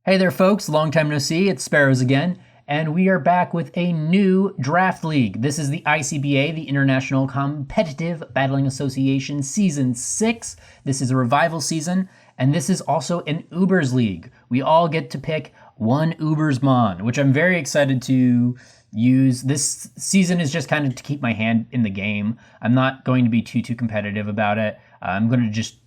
Hey there, folks. Long time no see. It's Sparrows again, and we are back with a new draft league. This is the ICBA, the International Competitive Battling Association, Season 6. This is a revival season, and this is also an Ubers league. We all get to pick one Ubersmon, which I'm very excited to use. This season is just kind of to keep my hand in the game. I'm not going to be too competitive about it. I'm going to just,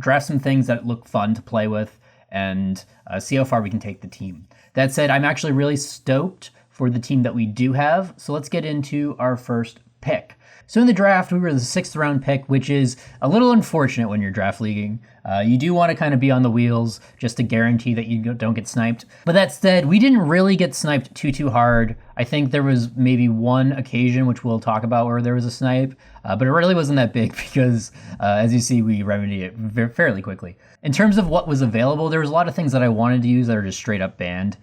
draft some things that look fun to play with and see how far we can take the team. That said, I'm actually really stoked for the team that we do have, so let's get into our first pick. So in the draft, we were the 6th round pick, which is a little unfortunate when you're draft leaguing. You do want to kind of be on the wheels just to guarantee that you don't get sniped. But that said, we didn't really get sniped too hard. I think there was maybe one occasion, which we'll talk about, where there was a snipe, but it really wasn't that big because, as you see, we remedied it fairly quickly. In terms of what was available, there was a lot of things that I wanted to use that are just straight up banned.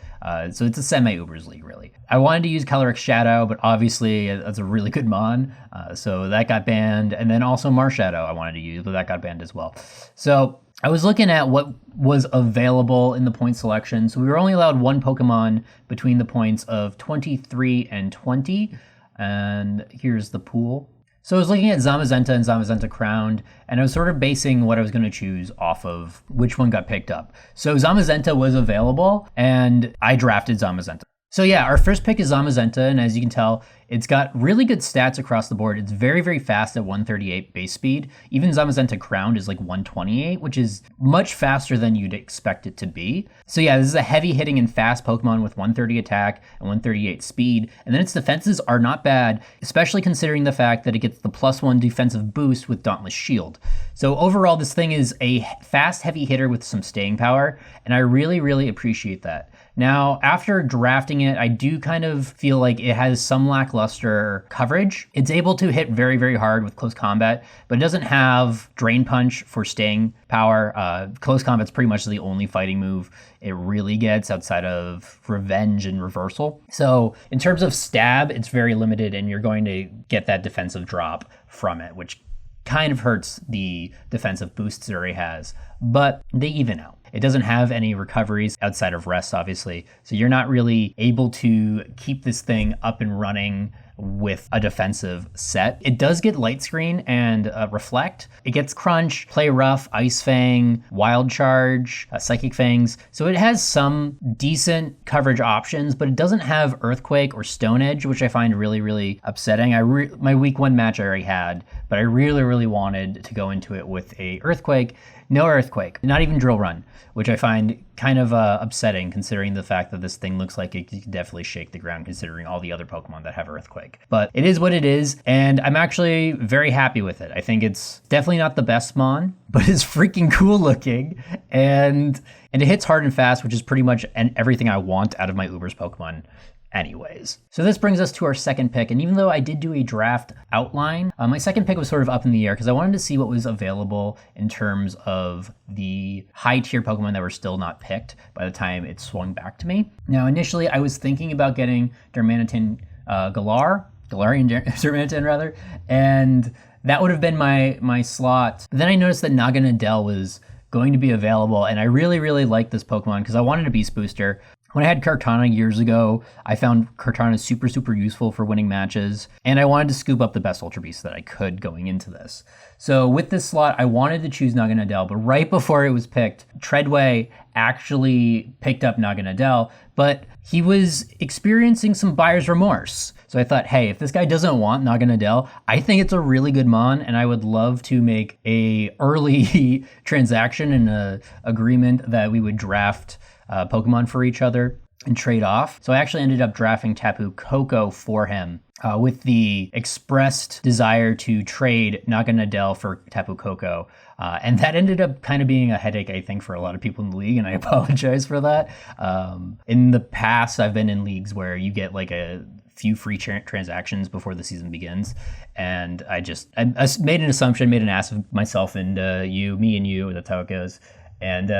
So it's a semi-Ubers league, really. I wanted to use Calyrex Shadow, but obviously that's a really good mon, so that got banned. And then also Marshadow I wanted to use, but that got banned as well. So I was looking at what was available in the point selection. So we were only allowed one Pokemon between the points of 23 and 20. And here's the pool. So I was looking at Zamazenta and Zamazenta Crowned, and I was sort of basing what I was going to choose off of which one got picked up. So Zamazenta was available, and I drafted Zamazenta. So yeah, our first pick is Zamazenta, and as you can tell, it's got really good stats across the board. It's very fast at 138 base speed. Even Zamazenta Crowned is like 128, which is much faster than you'd expect it to be. So yeah, this is a heavy hitting and fast Pokemon with 130 attack and 138 speed. And then its defenses are not bad, especially considering the fact that it gets the +1 defensive boost with Dauntless Shield. So overall, this thing is a fast, heavy hitter with some staying power, and I really appreciate that. Now, after drafting it, I do kind of feel like it has some lackluster coverage. It's able to hit very hard with close combat, but it doesn't have Drain Punch for staying power. Close combat's pretty much the only fighting move it really gets outside of Revenge and Reversal. So in terms of stab, it's very limited, and you're going to get that defensive drop from it, which kind of hurts the defensive boosts it already has, but they even out. It doesn't have any recoveries outside of rest, obviously, so you're not really able to keep this thing up and running with a defensive set. It does get Light Screen and Reflect. It gets Crunch, Play Rough, Ice Fang, Wild Charge, Psychic Fangs. So it has some decent coverage options, but it doesn't have Earthquake or Stone Edge, which I find really upsetting. My week 1 match I already had, but I really wanted to go into it with a Earthquake. No Earthquake, not even Drill Run, which I find kind of upsetting considering the fact that this thing looks like it could definitely shake the ground considering all the other Pokemon that have Earthquake. But it is what it is, and I'm actually very happy with it. I think it's definitely not the best Mon, but it's freaking cool looking, and it hits hard and fast, which is pretty much everything I want out of my Ubers Pokemon anyways. So this brings us to our second pick, and even though I did do a draft outline, my second pick was sort of up in the air because I wanted to see what was available in terms of the high tier Pokemon that were still not picked by the time it swung back to me. Now initially I was thinking about getting Galarian Darmanitan rather, and that would have been my slot. But then I noticed that Naganadel was going to be available, and I really like this Pokemon because I wanted a Beast Booster. When I had Kartana years ago, I found Kartana super useful for winning matches, and I wanted to scoop up the best Ultra Beasts that I could going into this. So with this slot, I wanted to choose Naganadel, but right before it was picked, Treadway actually picked up Naganadel, but he was experiencing some buyer's remorse. So I thought, hey, if this guy doesn't want Naganadel, I think it's a really good mon, and I would love to make a early transaction and a agreement that we would draft Pokemon for each other and trade off. So I actually ended up drafting Tapu Koko for him with the expressed desire to trade Naganadel for Tapu Koko. And that ended up kind of being a headache, I think, for a lot of people in the league, and I apologize for that. In the past, I've been in leagues where you get like a few free transactions before the season begins, and I made an assumption, made an ass of myself and me and you, that's how it goes. And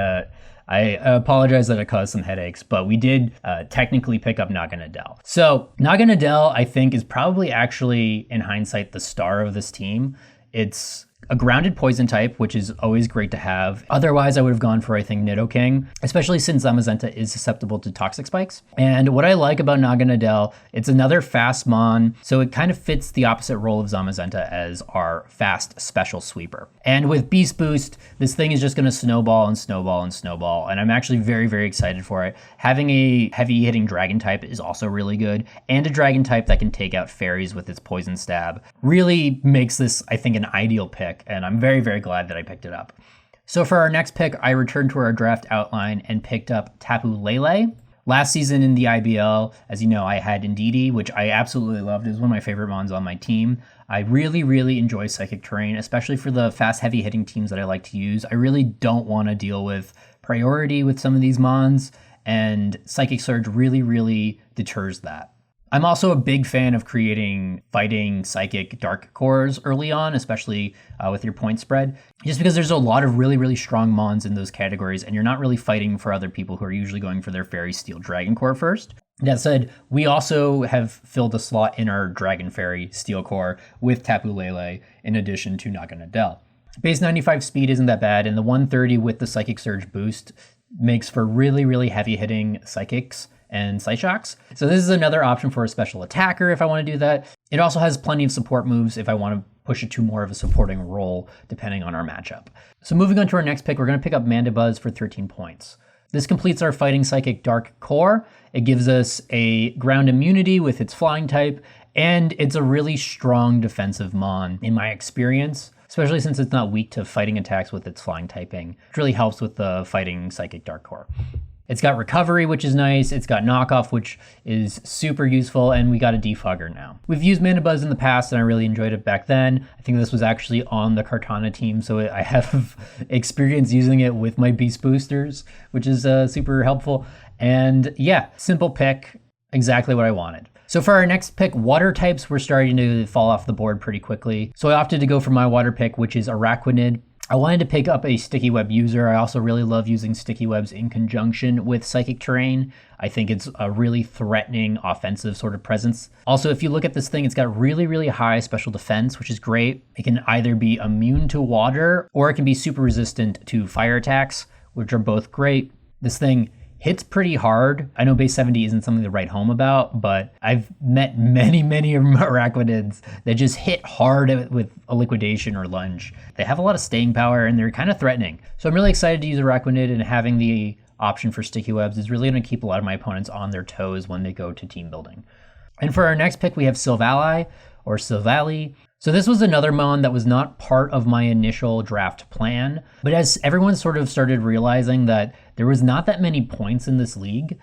I apologize that it caused some headaches, but we did technically pick up Naganadel. So Naganadel, I think, is probably actually, in hindsight, the star of this team. It's a grounded poison type, which is always great to have. Otherwise, I would have gone for, I think, Nidoking, especially since Zamazenta is susceptible to toxic spikes. And what I like about Naganadel, it's another fast mon, so it kind of fits the opposite role of Zamazenta as our fast special sweeper. And with Beast Boost, this thing is just going to snowball and snowball and snowball, and I'm actually very, very excited for it. Having a heavy hitting dragon type is also really good, and a dragon type that can take out fairies with its poison stab really makes this, I think, an ideal pick. And I'm very, very glad that I picked it up. So for our next pick, I returned to our draft outline and picked up Tapu Lele. Last season in the IBL, as you know, I had Indeedee, which I absolutely loved. It was one of my favorite mons on my team. I really, really enjoy Psychic Terrain, especially for the fast, heavy hitting teams that I like to use. I really don't want to deal with priority with some of these mons, and Psychic Surge really, really deters that. I'm also a big fan of creating fighting psychic dark cores early on, especially with your point spread, just because there's a lot of really, really strong mons in those categories, and you're not really fighting for other people who are usually going for their Fairy Steel Dragon Core first. That said, we also have filled a slot in our Dragon Fairy Steel Core with Tapu Lele in addition to Naganadel. Base 95 speed isn't that bad, and the 130 with the Psychic Surge boost makes for really, really heavy hitting psychics and Psyshocks. So this is another option for a special attacker if I want to do that. It also has plenty of support moves if I want to push it to more of a supporting role depending on our matchup. So moving on to our next pick, we're going to pick up Mandibuzz for 13 points. This completes our Fighting Psychic Dark Core. It gives us a ground immunity with its flying type, and it's a really strong defensive mon in my experience, especially since it's not weak to fighting attacks with its flying typing. It really helps with the Fighting Psychic Dark Core. It's got recovery, which is nice. It's got knockoff, which is super useful, and we got a defogger now. We've used Mandibuzz in the past, and I really enjoyed it back then. I think this was actually on the Kartana team, so I have experience using it with my Beast Boosters, which is super helpful. And yeah, simple pick, exactly what I wanted. So for our next pick, water types were starting to fall off the board pretty quickly. So I opted to go for my water pick, which is Araquinid. I wanted to pick up a Sticky Web user. I also really love using Sticky Webs in conjunction with Psychic Terrain. I think it's a really threatening offensive sort of presence. Also, if you look at this thing, it's got really, really high special defense, which is great. It can either be immune to water or it can be super resistant to fire attacks, which are both great. This thing hits pretty hard. I know base 70 isn't something to write home about, but I've met many Araquinids that just hit hard with a liquidation or lunge. They have a lot of staying power and they're kind of threatening. So I'm really excited to use Araquinid, and having the option for Sticky Webs is really going to keep a lot of my opponents on their toes when they go to team building. And for our next pick, we have Silvally or Silvally. So this was another mon that was not part of my initial draft plan, but as everyone sort of started realizing that there was not that many points in this league,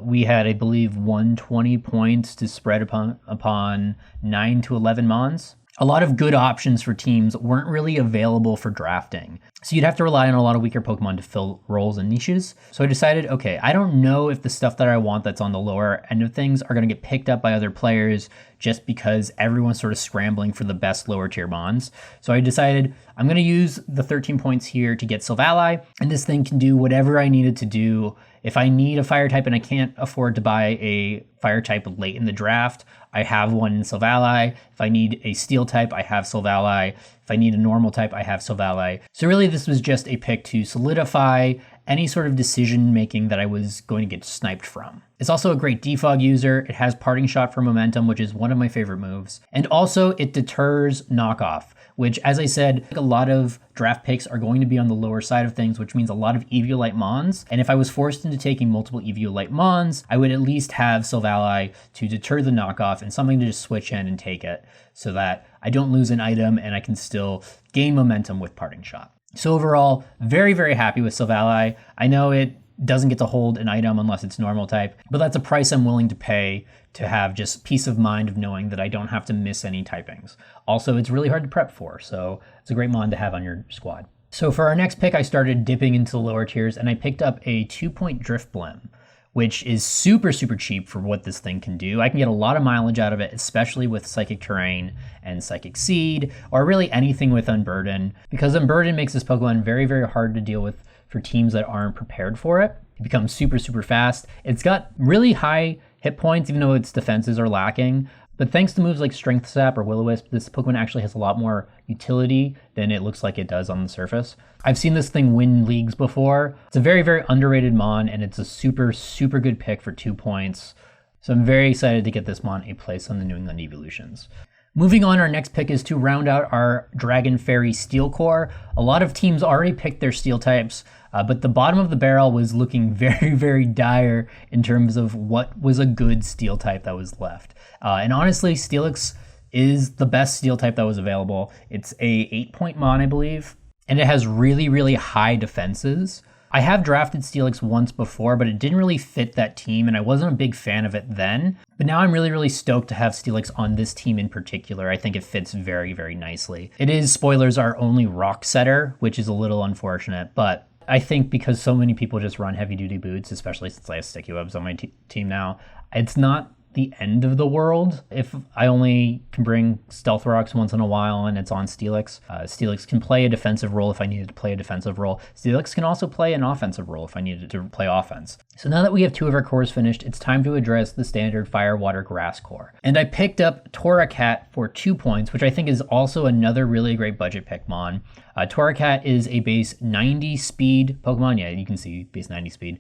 we had, I believe, 120 points to spread upon 9 to 11 mons. A lot of good options for teams weren't really available for drafting. So you'd have to rely on a lot of weaker Pokemon to fill roles and niches. So I decided, okay, I don't know if the stuff that I want that's on the lower end of things are going to get picked up by other players just because everyone's sort of scrambling for the best lower tier mons. So I decided I'm going to use the 13 points here to get Silvally, and this thing can do whatever I need it to do. If I need a fire type and I can't afford to buy a fire type late in the draft, I have one in Silvally. If I need a steel type, I have Silvally. If I need a normal type, I have Silvally. So really this was just a pick to solidify any sort of decision making that I was going to get sniped from. It's also a great defog user. It has Parting Shot for momentum, which is one of my favorite moves. And also it deters knockoff, which, as I said, a lot of draft picks are going to be on the lower side of things, which means a lot of Eviolite mons. And if I was forced into taking multiple Eviolite mons, I would at least have Silvally to deter the knockoff and something to just switch in and take it so that I don't lose an item and I can still gain momentum with Parting Shot. So overall, very, very happy with Silvally. I know it doesn't get to hold an item unless it's normal type, but that's a price I'm willing to pay to have just peace of mind of knowing that I don't have to miss any typings. Also, it's really hard to prep for, so it's a great mon to have on your squad. So for our next pick, I started dipping into the lower tiers and I picked up a 2-point Drifblim, which is super, super cheap for what this thing can do. I can get a lot of mileage out of it, especially with Psychic Terrain and Psychic Seed, or really anything with Unburden, because Unburden makes this Pokemon very, very hard to deal with for teams that aren't prepared for it. It becomes super, super fast. It's got really high hit points, even though its defenses are lacking. But thanks to moves like Strength Sap or Will-O-Wisp, this Pokemon actually has a lot more utility than it looks like it does on the surface. I've seen this thing win leagues before. It's a very, very underrated Mon, and it's a super, super good pick for 2 points. So I'm very excited to get this Mon a place on the New England Evolutions. Moving on, our next pick is to round out our Dragon Fairy Steel Core. A lot of teams already picked their Steel types, but the bottom of the barrel was looking very, very dire in terms of what was a good Steel type that was left. And honestly, Steelix is the best Steel type that was available. It's a 8-point Mon, I believe, and it has really, really high defenses. I have drafted Steelix once before, but it didn't really fit that team, and I wasn't a big fan of it then. But now I'm really, really stoked to have Steelix on this team in particular. I think it fits very, very nicely. It is, spoilers, our only rock setter, which is a little unfortunate, but I think because so many people just run heavy-duty boots, especially since I have sticky webs on my team now, it's not the end of the world if I only can bring Stealth Rocks once in a while and it's on Steelix. Steelix can play a defensive role if I needed to play a defensive role. Steelix can also play an offensive role if I needed to play offense. So now that we have 2 of our cores finished, it's time to address the standard Fire, Water, Grass core. And I picked up Torracat for 2 points, which I think is also another really great budget pick Mon. Torracat is a base 90 speed Pokemon. Yeah, you can see base 90 speed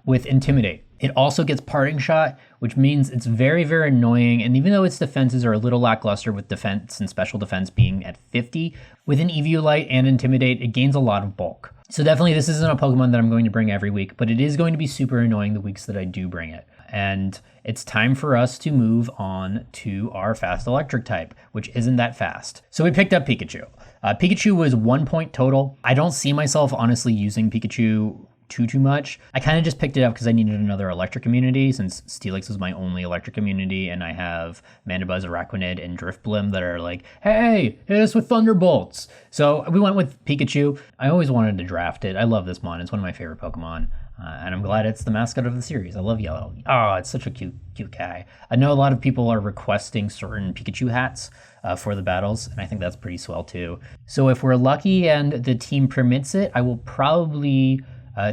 with Intimidate. It also gets Parting Shot, which means it's very, very annoying. And even though its defenses are a little lackluster with defense and special defense being at 50, with an Eviolite and Intimidate, it gains a lot of bulk. So definitely this isn't a Pokemon that I'm going to bring every week, but it is going to be super annoying the weeks that I do bring it. And it's time for us to move on to our fast electric type, which isn't that fast. So we picked up Pikachu. Pikachu was 1 point total. I don't see myself honestly using Pikachu too much. I kind of just picked it up because I needed another electric immunity since Steelix is my only electric immunity, and I have Mandibuzz, Araquinid, and Drifblim that are like, hey, hit us with Thunderbolts. So we went with Pikachu. I always wanted to draft it. I love this Mon. It's one of my favorite Pokemon. And I'm glad it's the mascot of the series. I love yellow. Oh, it's such a cute guy. I know a lot of people are requesting certain Pikachu hats for the battles, and I think that's pretty swell too. So if we're lucky and the team permits it, I will probably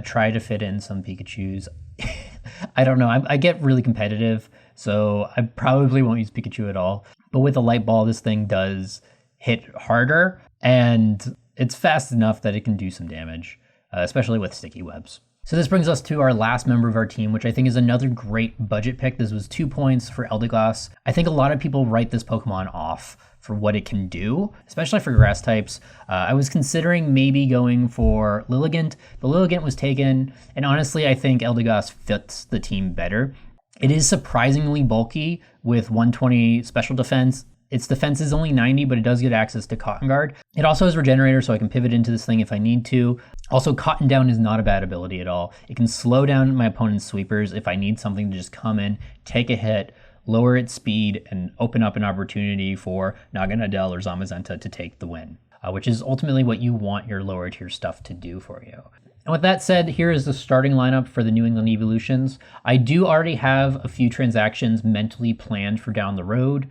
try to fit in some Pikachus. I don't know. I get really competitive, so I probably won't use Pikachu at all. But with a light ball, this thing does hit harder, and it's fast enough that it can do some damage, especially with sticky webs. So this brings us to our last member of our team, which I think is another great budget pick. This was 2 points for Eldegoss. I think a lot of people write this Pokemon off for what it can do, especially for grass types. I was considering maybe going for Lilligant. The Lilligant was taken, and honestly, I think Eldegoss fits the team better. It is surprisingly bulky with 120 special defense. Its defense is only 90, but it does get access to Cotton Guard. It also has Regenerator, so I can pivot into this thing if I need to. Also, Cotton Down is not a bad ability at all. It can slow down my opponent's sweepers if I need something to just come in, take a hit, lower its speed, and open up an opportunity for Naganadel or Zamazenta to take the win, which is ultimately what you want your lower tier stuff to do for you. And with that said, here is the starting lineup for the New England Evolutions. I do already have a few transactions mentally planned for down the road,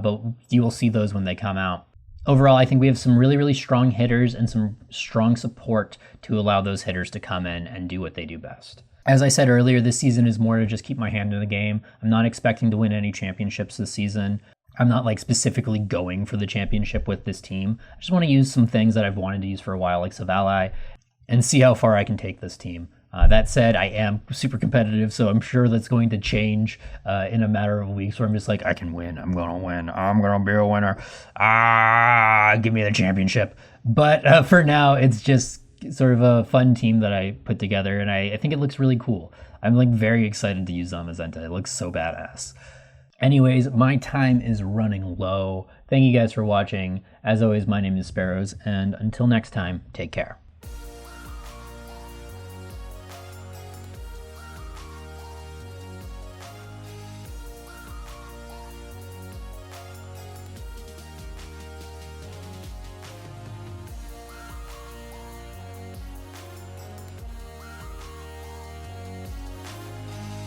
but you will see those when they come out. Overall, I think we have some really, really strong hitters and some strong support to allow those hitters to come in and do what they do best. As I said earlier, this season is more to just keep my hand in the game. I'm not expecting to win any championships this season. I'm not like specifically going for the championship with this team. I just want to use some things that I've wanted to use for a while, like Silvally, and see how far I can take this team. That said, I am super competitive, so I'm sure that's going to change in a matter of weeks where I'm just like, I can win. I'm going to win. I'm going to be a winner. Give me the championship. But for now, it's just sort of a fun team that I put together, and I think it looks really cool. I'm like very excited to use Zamazenta. It looks so badass. Anyways, my time is running low. Thank you guys for watching. As always, my name is Sparrows, and until next time, take care.